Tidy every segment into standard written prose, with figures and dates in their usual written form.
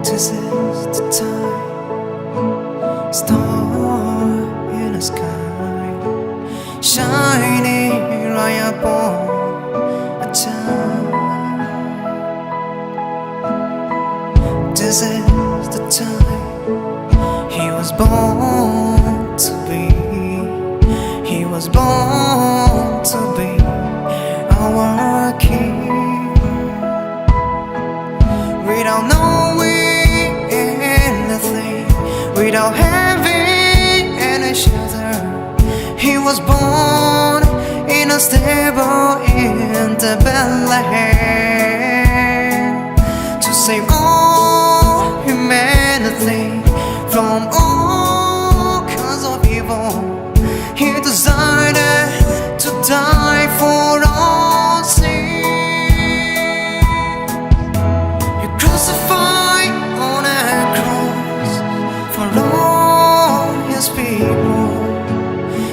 This is the time, star in the sky, shining right upon a child. This is the time he was born to be. He was born to be our King. Without knowing anything, without having any shelter, he was born in a stable in the Bethlehem to save all humanity from all kinds of evil. He decided to die for all sin. You crucified on a cross for all his people.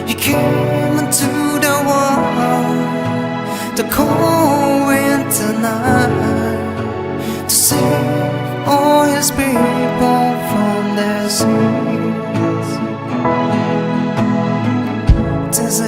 He came into the world, the cold winter night, to save all his people from their sins. This